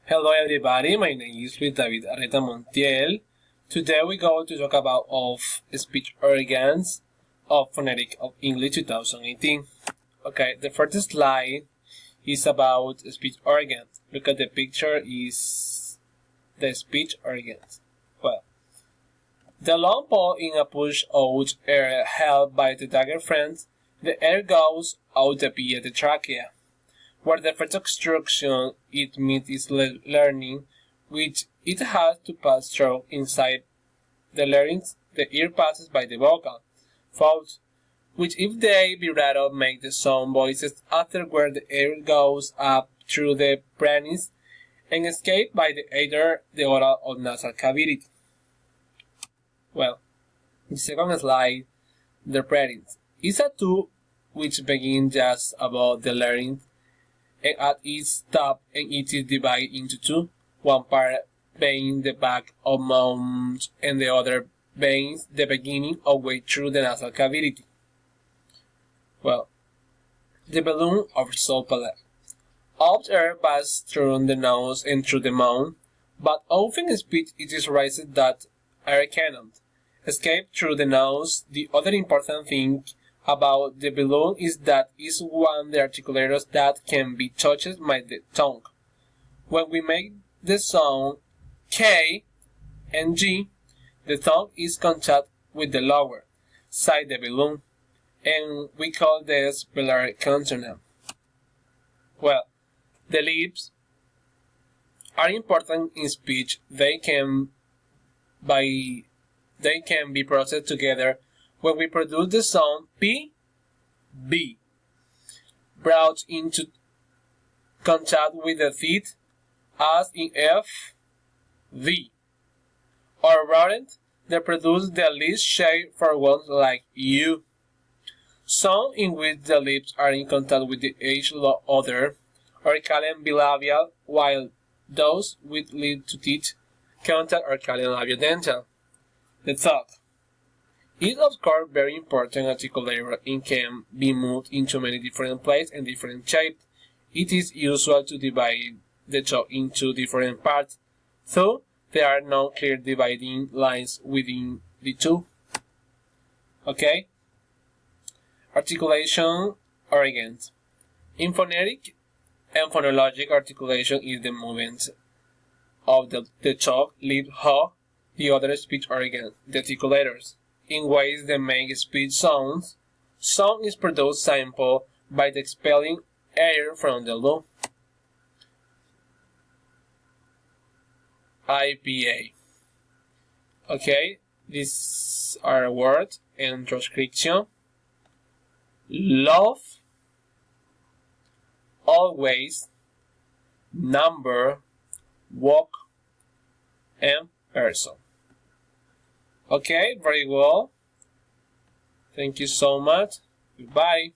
Hello everybody, my name is Luis David Arreta Montiel. Today we go to talk about of speech organs of Phonetic of English 2018. Okay, the first slide is about speech organs. Look at the picture is the speech organs. Well, the long pole in a push-out air held by the diaphragm, the air goes out via the trachea, where the first instruction it means is learning, which it has to pass through inside the larynx. The ear passes by the vocal folds, which if they vibrato make the sound voices afterward. The air goes up through the pharynx and escape by either the oral or nasal cavity. Well, the second slide, the pharynx is a tube which begins just above the larynx and at its top, and it is divided into two, one part being the back of mouth and the other being the beginning of way through the nasal cavity. Well, the balloon of soul palate. All air passes through the nose and through the mouth, but often in speech it is raised that air cannot escape through the nose. The other important thing about the balloon is that is one of the articulators that can be touched by the tongue. When we make the sound K and G, the tongue is in contact with the lower side of the balloon, and we call this velar consonant. Well, the lips are important in speech. They can be processed together when we produce the sound P, B, brought into contact with the teeth, as in F, V, or rodent, they produce the least shape for ones like U. Some in which the lips are in contact with the each other are called bilabial, while those with lip to teeth contact are called labiodental. The thought is of course very important articulator and can be moved into many different places and different shapes. It is usual to divide the jaw into different parts, though there are no clear dividing lines within the two. Okay? Articulation organs. In phonetic and phonologic, articulation is the movement of the jaw, lip, jaw, the other speech organ, the articulators, in ways that make speech sounds. Sound is produced simple by the expelling air from the lung. IPA. Okay, these are words and transcription. Love, always, number, walk, and person. Okay, very well. Thank you so much. Goodbye.